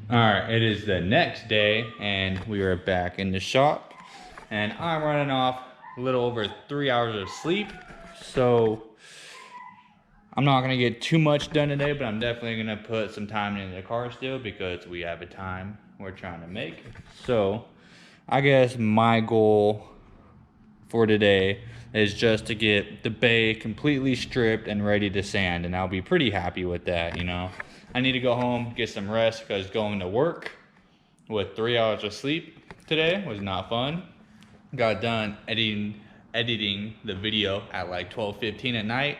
All right, it is the next day, and we are back in the shop, and I'm running off a little over 3 hours of sleep. So I'm not gonna get too much done today, but I'm definitely gonna put some time into the car still because we have a time we're trying to make. So I guess my goal for today is just to get the bay completely stripped and ready to sand, and I'll be pretty happy with that, you know. I need to go home, get some rest, because going to work with 3 hours of sleep today was not fun. Got done editing the video at like 12:15 at night.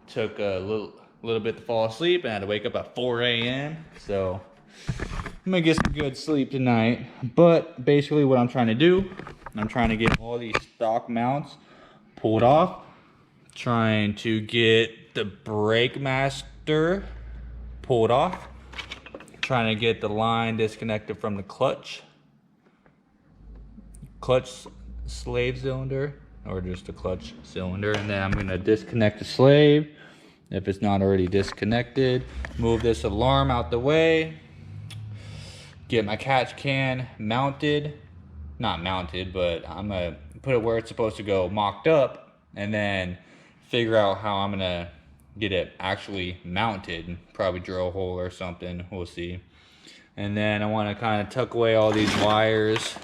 Took a little bit to fall asleep and had to wake up at 4 a.m. So I'm gonna get some good sleep tonight. But basically what I'm trying to do, I'm trying to get all these stock mounts pulled off. Trying to get the brake master pulled off. Trying to get the line disconnected from the clutch slave cylinder, or just the clutch cylinder, and then I'm gonna disconnect the slave if it's not already disconnected. Move this alarm out the way. Get my catch can mounted, not mounted, but I'm gonna put it where it's supposed to go, mocked up, and then figure out how I'm gonna get it actually mounted. Probably drill a hole or something, we'll see. And then I want to kind of tuck away all these wires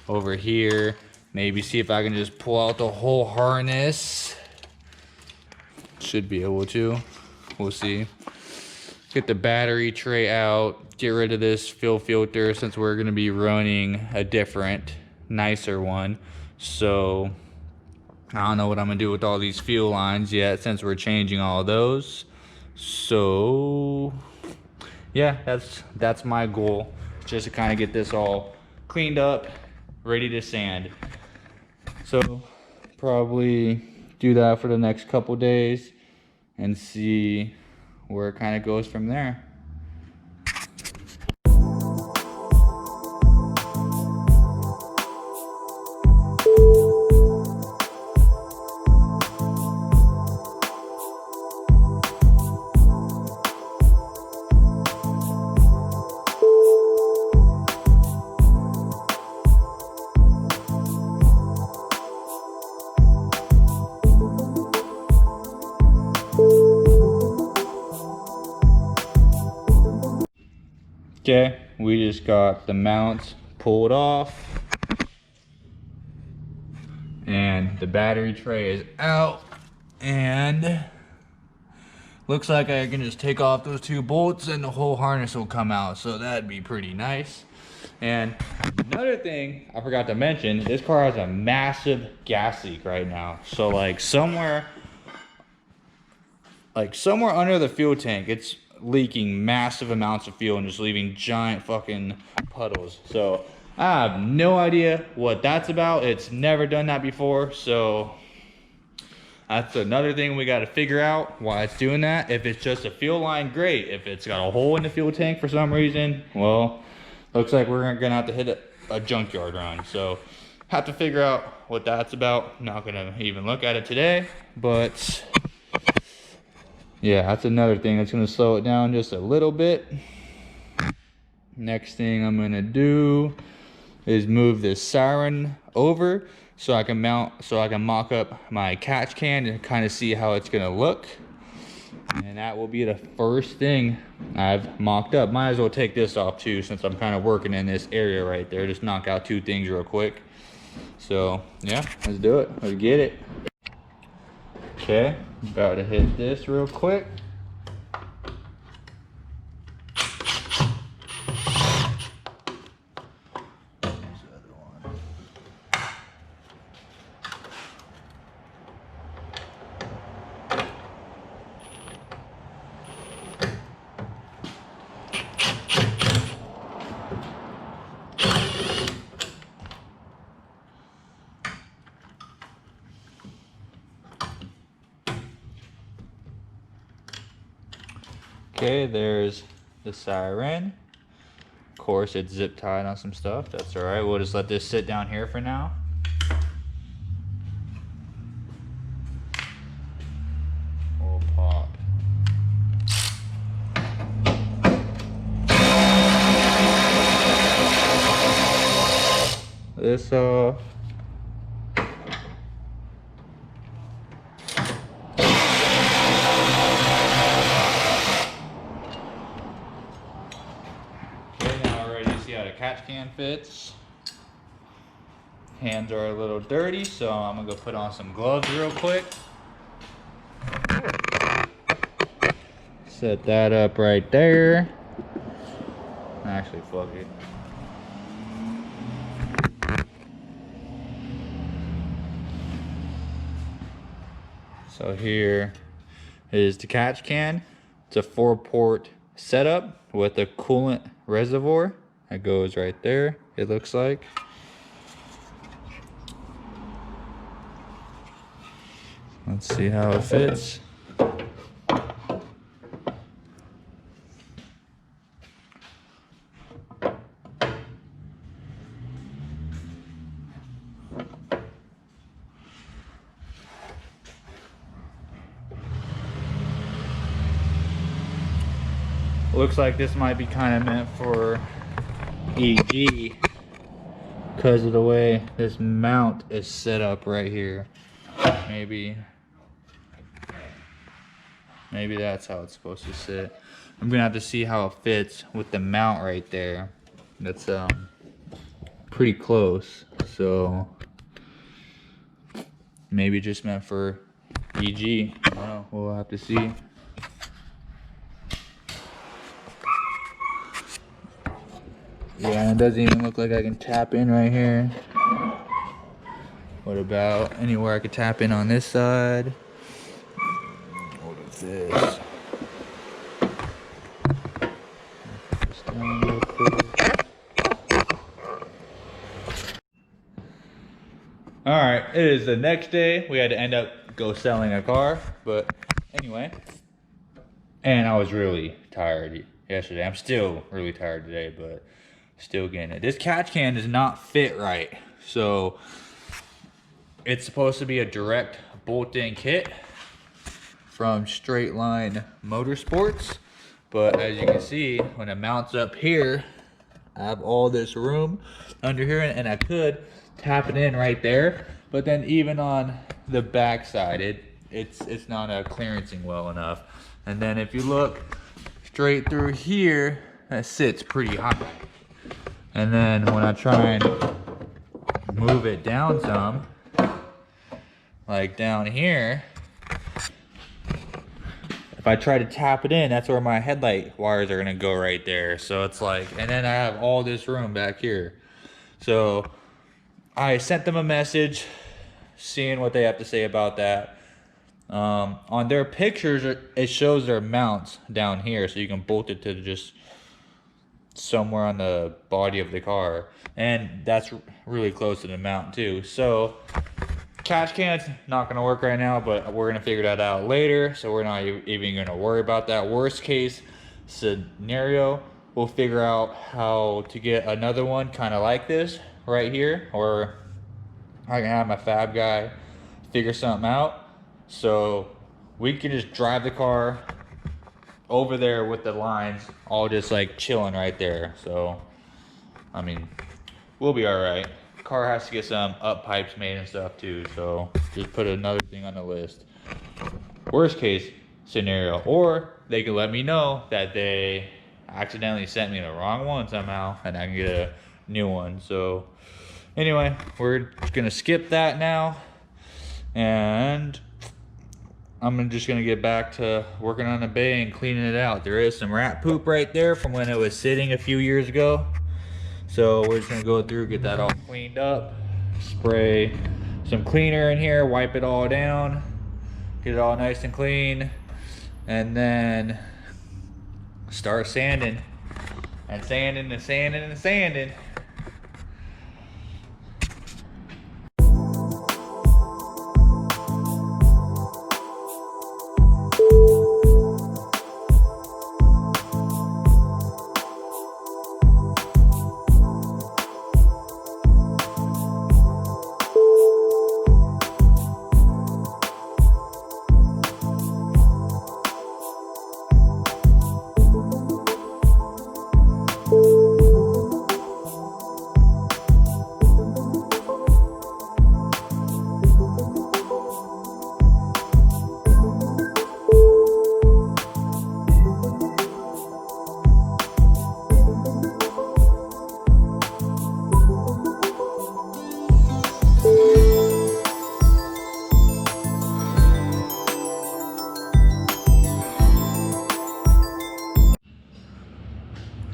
over here. Maybe see if I can just pull out the whole harness. Should be able to. We'll see. Get the battery tray out. Get rid of this fill filter since we're going to be running a different, nicer one. So I don't know what I'm going to do with all these fuel lines yet since we're changing all those. So yeah, that's my goal. Just to kind of get this all cleaned up, ready to sand. So probably do that for the next couple days and see where it kind of goes from there. Okay, we just got the mounts pulled off and the battery tray is out, and looks like I can just take off those two bolts and the whole harness will come out, so that'd be pretty nice. And another thing I forgot to mention, this car has a massive gas leak right now. So like somewhere under the fuel tank, it's leaking massive amounts of fuel and just leaving giant fucking puddles. So I have no idea what that's about. It's never done that before, so that's another thing we got to figure out why it's doing that. If it's just a fuel line, great. If it's got a hole in the fuel tank for some reason, well, looks like we're gonna have to hit a junkyard run. So have to figure out what that's about. Not gonna even look at it today, but yeah, that's another thing that's gonna slow it down just a little bit. Next thing I'm gonna do is move this siren over so I can mock up my catch can and kind of see how it's gonna look. And that will be the first thing I've mocked up. Might as well take this off too, since I'm kind of working in this area right there. Just knock out two things real quick. So yeah, let's do it. Let's get it. Okay, about to hit this real quick. Okay, there's the siren. Of course, it's zip tied on some stuff. That's all right. We'll just let this sit down here for now. We'll pop this off. Okay, now we're ready to see how the catch can fits. Hands are a little dirty, so I'm gonna go put on some gloves real quick. Set that up right there. Actually, fuck it. So here is the catch can. It's a 4-port setup with a coolant reservoir that goes right there, it looks like. Let's see how it fits. Looks like this might be kind of meant for EG because of the way this mount is set up right here. Maybe that's how it's supposed to sit. I'm gonna have to see how it fits with the mount right there. That's pretty close, so maybe just meant for EG. I don't know. We'll have to see. Yeah, it doesn't even look like I can tap in right here. What about anywhere I could tap in on this side? What is this? Just down real quick. Alright, it is the next day. We had to end up go selling a car, but anyway. And I was really tired yesterday. I'm still really tired today, but still getting it. This catch can does not fit right. So it's supposed to be a direct bolt-in kit from Straight Line Motorsports. But as you can see, when it mounts up here, I have all this room under here, and I could tap it in right there. But then even on the back side, it's not clearancing well enough. And then if you look straight through here, that sits pretty high. And then when I try and move it down some, like down here, if I try to tap it in, that's where my headlight wires are gonna go right there. So it's like, and then I have all this room back here. So I sent them a message, seeing what they have to say about that. On their pictures, it shows their mounts down here, so you can bolt it to just somewhere on the body of the car, and that's really close to the mount too. So catch can's not gonna work right now, but we're gonna figure that out later, so we're not even gonna worry about that. Worst case scenario, we'll figure out how to get another one kind of like this right here, or I can have my fab guy figure something out so we can just drive the car over there with the lines all just like chilling right there. So I mean, we'll be all right. Car has to get some up pipes made and stuff too, so just put another thing on the list. Worst case scenario, or they can let me know that they accidentally sent me the wrong one somehow and I can get a new one. So anyway, we're just gonna skip that now, and I'm just gonna get back to working on the bay and cleaning it out. There is some rat poop right there from when it was sitting a few years ago. So we're just gonna go through, get that all cleaned up, spray some cleaner in here, wipe it all down, get it all nice and clean, and then start sanding and sanding and sanding and sanding.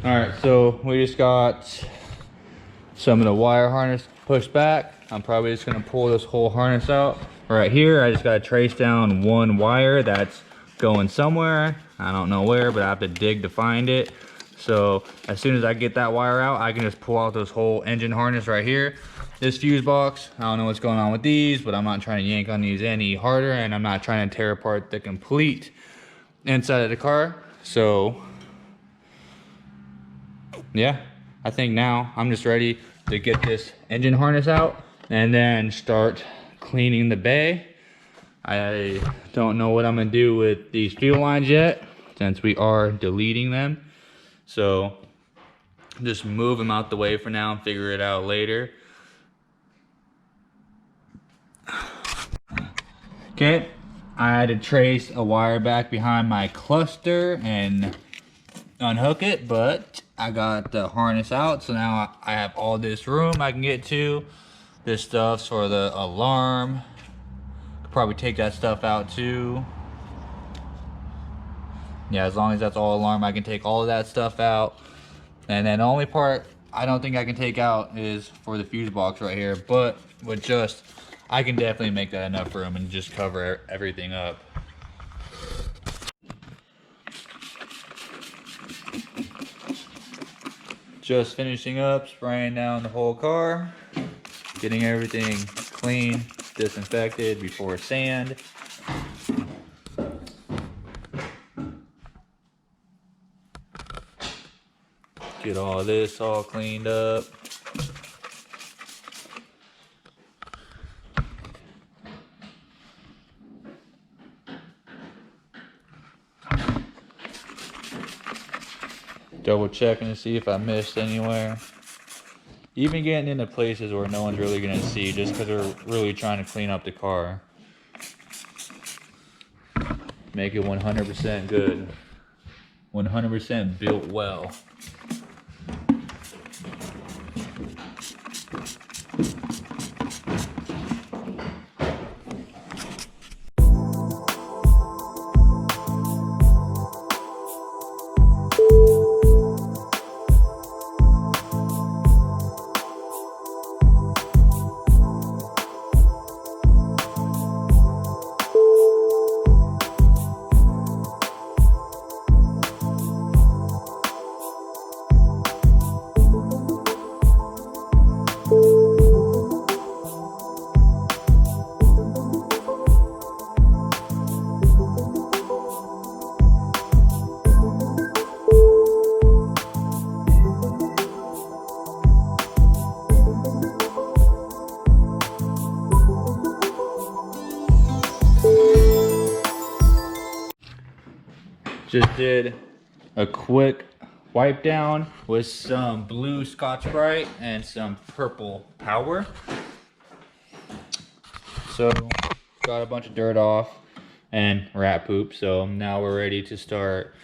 All right, so we just got some of the wire harness pushed back. I'm probably just gonna pull this whole harness out. Right here, I just gotta trace down one wire that's going somewhere. I don't know where, but I have to dig to find it. So as soon as I get that wire out, I can just pull out this whole engine harness right here. This fuse box, I don't know what's going on with these, but I'm not trying to yank on these any harder, and I'm not trying to tear apart the complete inside of the car. So yeah, I think now I'm just ready to get this engine harness out and then start cleaning the bay. I don't know what I'm gonna do with these fuel lines yet, since we are deleting them. So just move them out the way for now and figure it out later. Okay, I had to trace a wire back behind my cluster and unhook it, but I got the harness out, so now I have all this room I can get to. This stuff's for the alarm. Could probably take that stuff out too. Yeah, as long as that's all alarm, I can take all of that stuff out. And then the only part I don't think I can take out is for the fuse box right here, but with just, I can definitely make that enough room and just cover everything up. Just finishing up, spraying down the whole car, getting everything clean, disinfected before sand. Get all this all cleaned up. Double checking to see if I missed anywhere. Even getting into places where no one's really gonna see, just because we're really trying to clean up the car. Make it 100% good. 100% built well. Just did a quick wipe down with some blue Scotch-Brite and some purple Power. So got a bunch of dirt off and rat poop. So now we're ready to start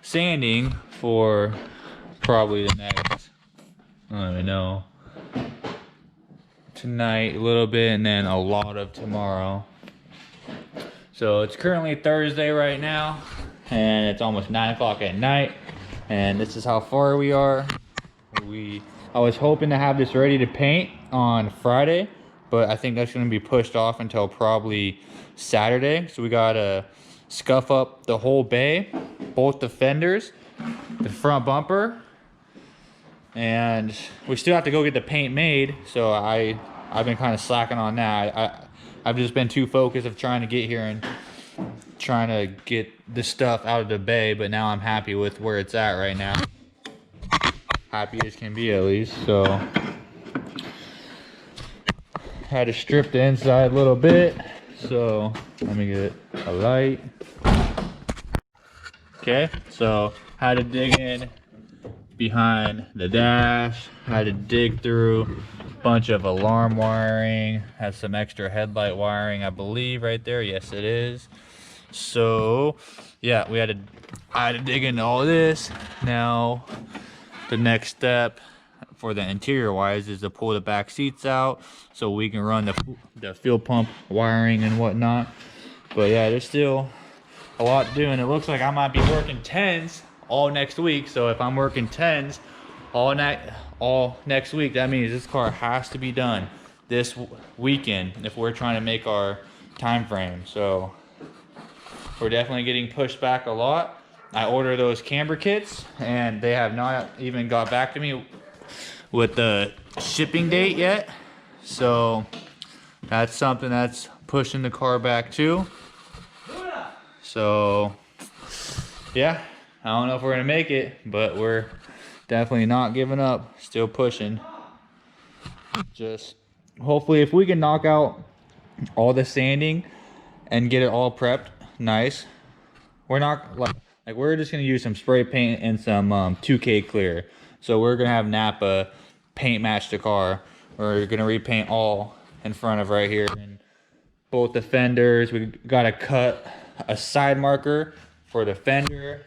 sanding for probably the next, I don't even know, tonight a little bit and then a lot of tomorrow. So it's currently Thursday right now, and it's almost 9 o'clock at night, and this is how far we are. I was hoping to have this ready to paint on Friday, but I think that's going to be pushed off until probably Saturday. So we gotta scuff up the whole bay, both the fenders, the front bumper, and we still have to go get the paint made. So I've been kind of slacking on that. I've just been too focused of trying to get here and trying to get the stuff out of the bay, but now I'm happy with where it's at right now. Happy as can be, at least. So had to strip the inside a little bit. So let me get a light. Okay, so had to dig in behind the dash, had to dig through a bunch of alarm wiring, has some extra headlight wiring, I believe, right there. Yes, it is. So yeah, I had to dig into all this. Now the next step for the interior wise is to pull the back seats out so we can run the fuel pump wiring and whatnot. But yeah, there's still a lot to do, and it looks like I might be working 10s all next week. So if I'm working 10s all next week, that means this car has to be done this weekend if we're trying to make our time frame. So we're definitely getting pushed back a lot. I ordered those camber kits and they have not even got back to me with the shipping date yet. So that's something that's pushing the car back too. So yeah, I don't know if we're gonna make it, but we're definitely not giving up, still pushing. Just hopefully if we can knock out all the sanding and get it all prepped nice. We're not like we're just gonna use some spray paint and some 2K clear. So we're gonna have Napa paint match the car. We're gonna repaint all in front of right here, and both the fenders. We gotta cut a side marker for the fender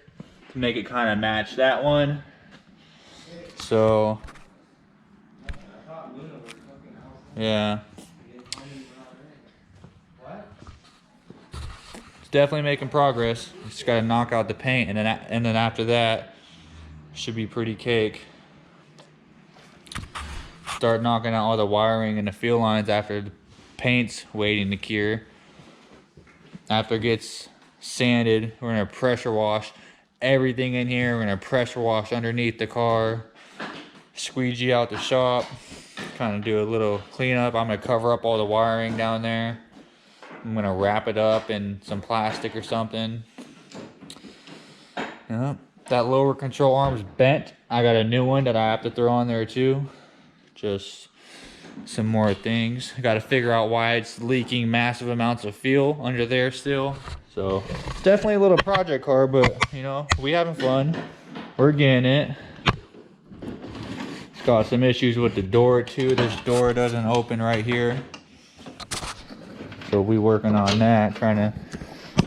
to make it kind of match that one. So yeah, it's definitely making progress. Just gotta knock out the paint, and then after that should be pretty cake. Start knocking out all the wiring and the fuel lines after the paint's waiting to cure. After it gets sanded, we're gonna pressure wash everything in here. We're gonna pressure wash underneath the car, squeegee out the shop, kind of do a little cleanup. I'm gonna cover up all the wiring down there. I'm gonna wrap it up in some plastic or something. Yeah, that lower control arm's bent. I got a new one that I have to throw on there too. Just some more things. I got to figure out why it's leaking massive amounts of fuel under there still. So it's definitely a little project car, but you know, we having fun. We're getting it. It's got some issues with the door too. This door doesn't open right here. So we working on that, trying to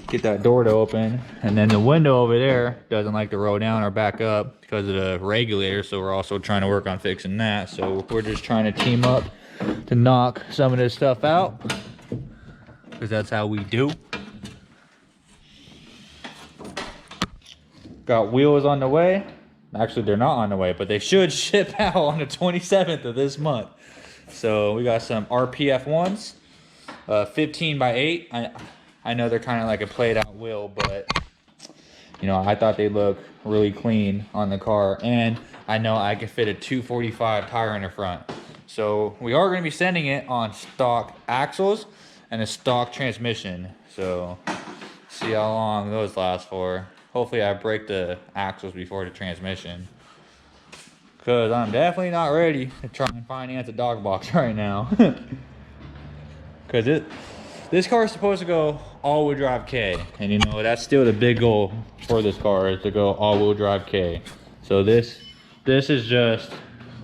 get that door to open. And then the window over there doesn't like to roll down or back up because of the regulator. So we're also trying to work on fixing that. So we're just trying to team up to knock some of this stuff out, because that's how we do. Got wheels on the way. Actually, they're not on the way, but they should ship out on the 27th of this month. So we got some RPF ones, 15 by 8. I know they're kind of like a played out wheel, but you know, I thought they look really clean on the car, and I know I could fit a 245 tire in the front. So we are going to be sending it on stock axles and a stock transmission. So see how long those last for. Hopefully I break the axles before the transmission, because I'm definitely not ready to try and finance a dog box right now. Because this car is supposed to go all-wheel drive K, and you know, that's still the big goal for this car, is to go all-wheel drive K. So this is just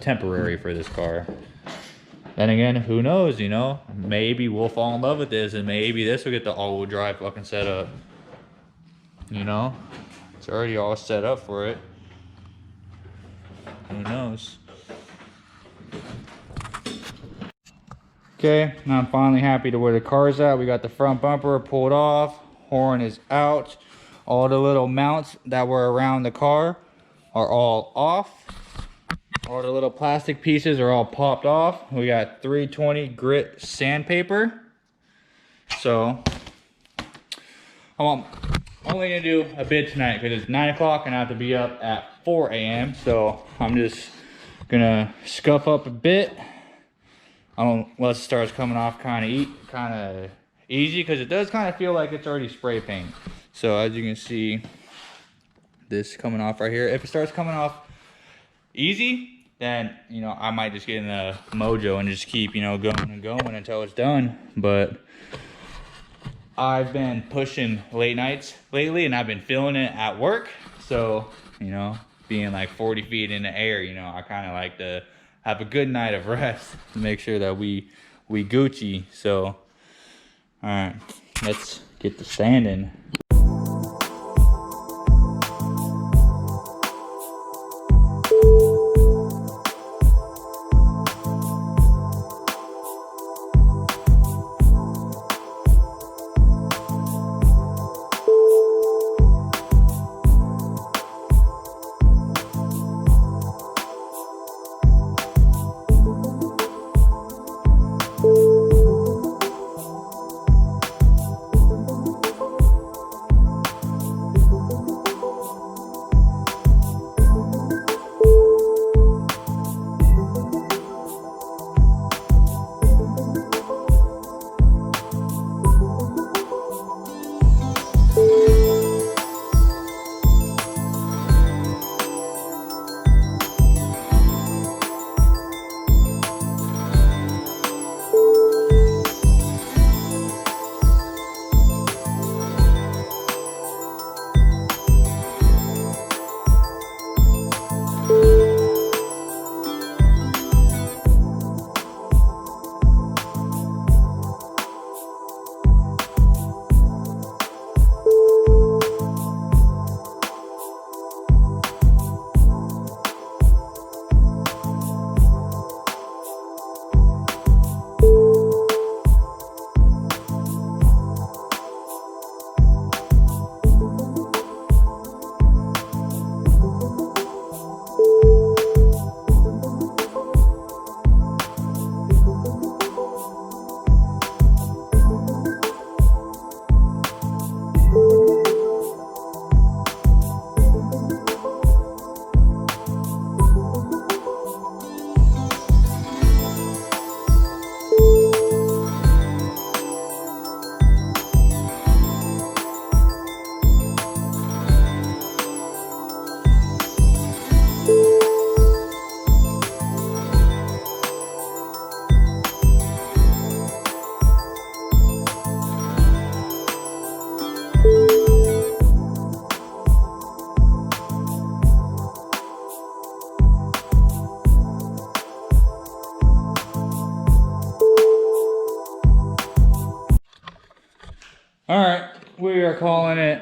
temporary for this car. Then again, who knows, you know, maybe we'll fall in love with this, and maybe this will get the all-wheel drive fucking setup. You know, it's already all set up for it. Who knows? Okay, now I'm finally happy to where the car's at. We got the front bumper pulled off, horn is out. All the little mounts that were around the car are all off. All the little plastic pieces are all popped off. We got 320 grit sandpaper. So I'm only gonna do a bit tonight because it's 9 o'clock and I have to be up at 4 a.m. So I'm just gonna scuff up a bit. Unless it starts coming off kind of easy, because it does kind of feel like it's already spray paint. So as you can see, this coming off right here. If it starts coming off easy, then you know, I might just get in the mojo and just keep, you know, going and going until it's done. But I've been pushing late nights lately, and I've been feeling it at work. So you know, being like 40 feet in the air, you know, I kind of like to have a good night of rest to make sure that we Gucci. So all right, let's get to sanding.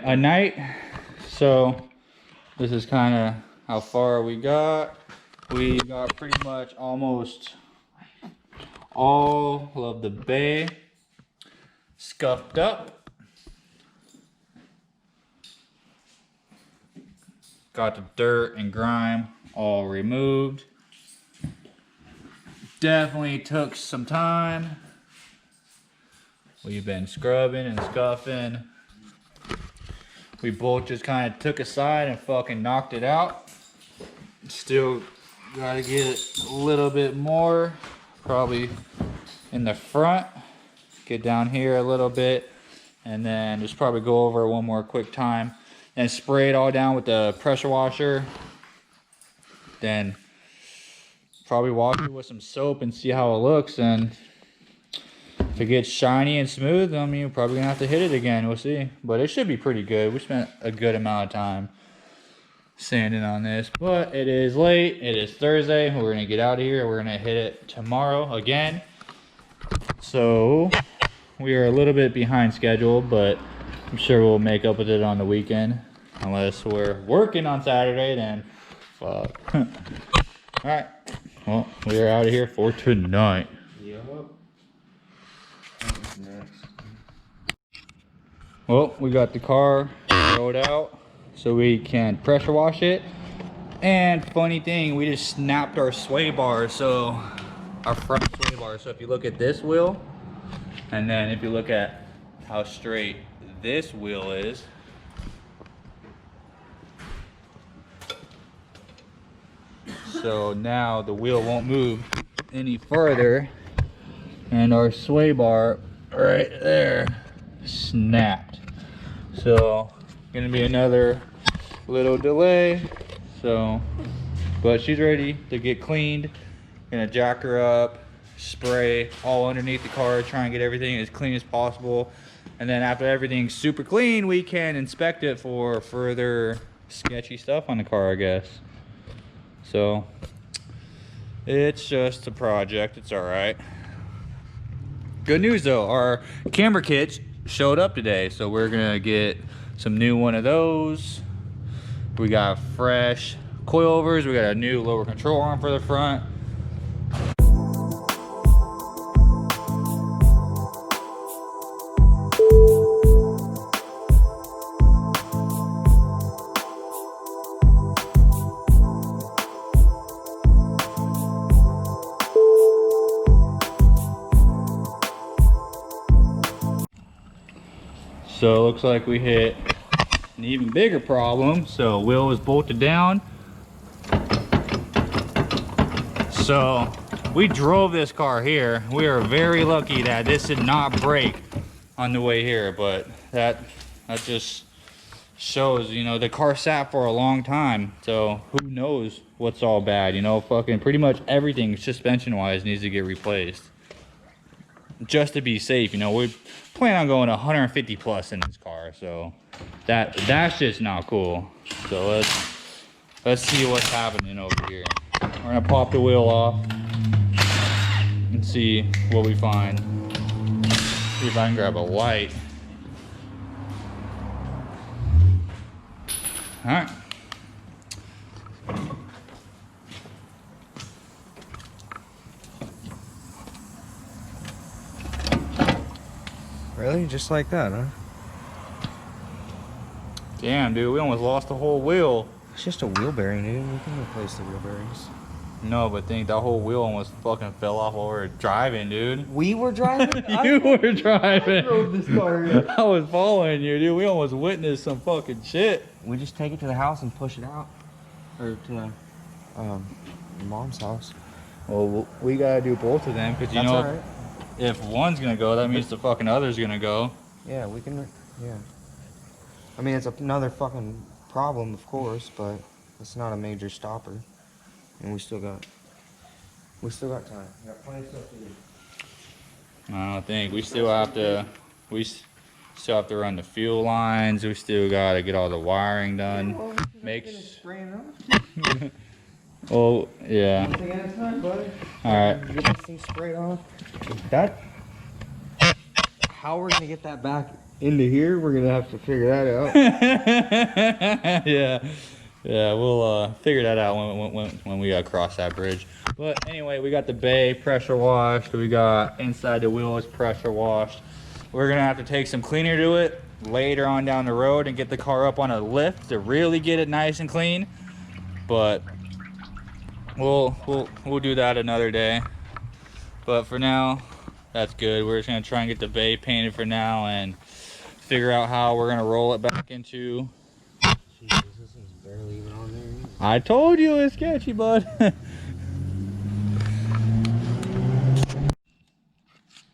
a night. So this is kind of how far we got. We got pretty much almost all of the bay scuffed up. Got the dirt and grime all removed. Definitely took some time. We've been scrubbing and scuffing. We both just kind of took a side and fucking knocked it out. Still gotta get it a little bit more, probably in the front. Get down here a little bit, and then just probably go over one more quick time and spray it all down with the pressure washer. Then probably wash it with some soap and see how it looks. And if it gets shiny and smooth, I mean, we're probably gonna have to hit it again. We'll see, but it should be pretty good. We spent a good amount of time sanding on this, but it is late. It is Thursday. We're gonna get out of here. We're gonna hit it tomorrow again. So we are a little bit behind schedule, but I'm sure we'll make up with it on the weekend. Unless we're working on Saturday, then fuck. All right. Well, we are out of here for tonight. Yep. Next. Well, we got the car rolled out so we can pressure wash it. And funny thing, we just snapped our sway bar, so our front sway bar. So if you look at this wheel, and then if you look at how straight this wheel is, so now the wheel won't move any further, and our sway bar right there snapped. So gonna be another little delay. So, but she's ready to get cleaned. Gonna jack her up, spray all underneath the car, try and get everything as clean as possible. And then after everything's super clean, we can inspect it for further sketchy stuff on the car, I guess. So it's just a project. It's all right. Good news though, our camera kits showed up today, so we're gonna get some new one of those. We got fresh coilovers. We got a new lower control arm for the front. So it looks like we hit an even bigger problem. So wheel was bolted down. So we drove this car here. We are very lucky that this did not break on the way here, but that just shows, you know, the car sat for a long time. So who knows what's all bad, you know, fucking pretty much everything suspension wise needs to get replaced. Just to be safe, you know, we plan on going 150 plus in this car, so that's just not cool. So let's see what's happening over here. We're gonna pop the wheel off and see what we find. See if I can grab a light. All right. Really? Just like that, huh? Damn, dude, we almost lost the whole wheel. It's just a wheel bearing, dude. We can replace the wheel bearings. No, but think that whole wheel almost fucking fell off while we were driving, dude. We were driving? You were driving. I drove this car here. I was following you, dude. We almost witnessed some fucking shit. We just take it to the house and push it out. Or to mom's house. Well, we gotta do both of them, because you That's know, alright. if one's gonna go, that means the fucking other's gonna go. Yeah, we can, yeah. I mean, it's another fucking problem, of course, but it's not a major stopper. And we still got time. We got plenty of stuff to do. I don't think we still have to. Still have to run the fuel lines. We still gotta get all the wiring done. Well, Oh yeah. Time, buddy. All right. Get this thing sprayed off. That. how we're gonna get that back into here, we're gonna have to figure that out. Yeah, yeah, we'll figure that out when we cross that bridge. But anyway, we got the bay pressure washed. We got inside the wheels pressure washed. We're gonna have to take some cleaner to it later on down the road and get the car up on a lift to really get it nice and clean. But we'll do that another day. But for now, that's good. We're just gonna try and get the bay painted for now and figure out how we're gonna roll it back into. Jesus, this one's barely even on there. I told you it's sketchy, bud.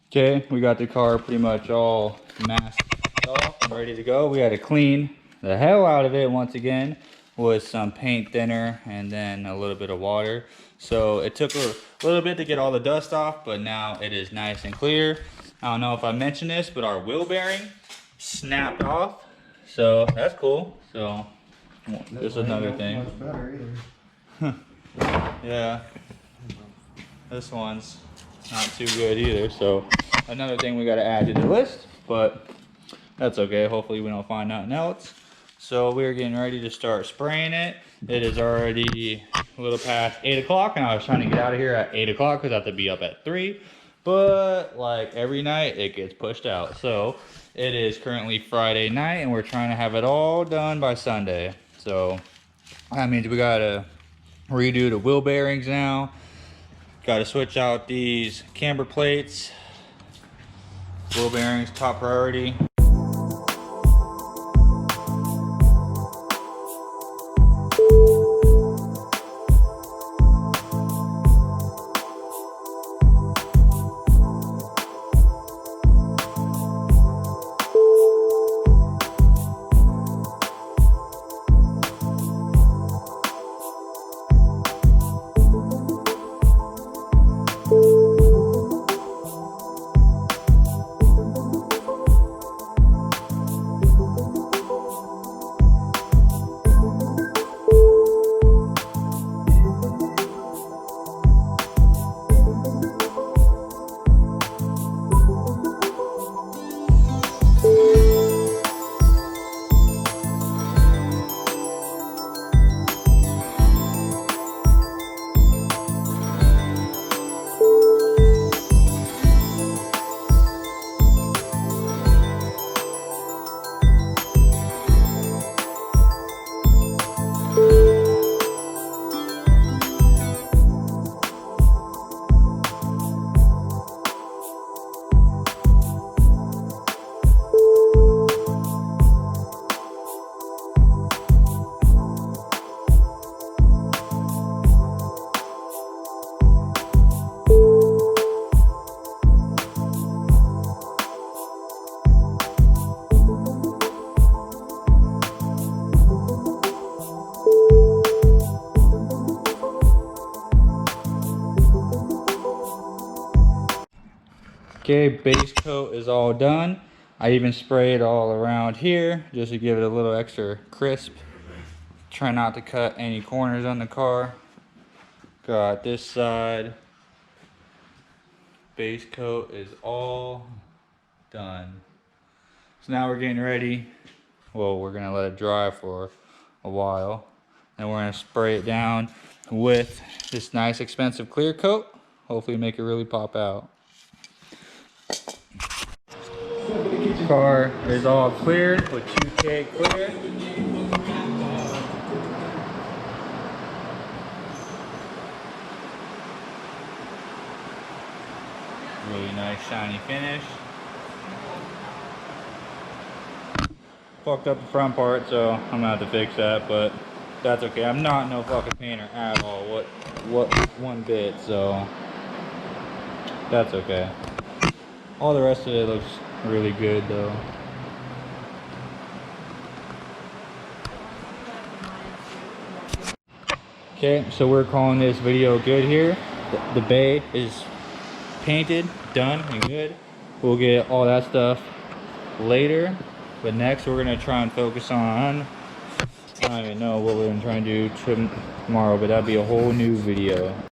Okay, we got the car pretty much all masked off and ready to go. We had to clean the hell out of it once again with some paint thinner and then a little bit of water. So it took a little bit to get all the dust off, but now it is nice and clear. I don't know if I mentioned this, but our wheel bearing snapped off. So that's cool. So just another thing. Much better either. Yeah, this one's not too good either. So another thing we got to add to the list, but that's okay. Hopefully we don't find nothing else. So we're getting ready to start spraying it. It is already a little past 8 o'clock, and I was trying to get out of here at 8 o'clock because I have to be up at 3. But like every night, it gets pushed out. So it is currently Friday night, and we're trying to have it all done by Sunday. So that means we gotta redo the wheel bearings now. Gotta switch out these camber plates. Wheel bearings, top priority. Okay, base coat is all done. I even sprayed all around here just to give it a little extra crisp. Try not to cut any corners on the car. Got this side. Base coat is all done. So now we're getting ready. Well, we're gonna let it dry for a while. And we're gonna spray it down with this nice expensive clear coat. Hopefully make it really pop out. Car is all cleared with 2K clear. Really nice shiny finish. Fucked up the front part, so I'm gonna have to fix that, but that's okay. I'm not no fucking painter at all. What one bit, so that's okay. All the rest of it looks really good though. Okay, so we're calling this video good here. The bay is painted, done, and good. We'll get all that stuff later, but next we're gonna try and focus on, I don't even know what we're gonna try and do tomorrow, but that'd be a whole new video.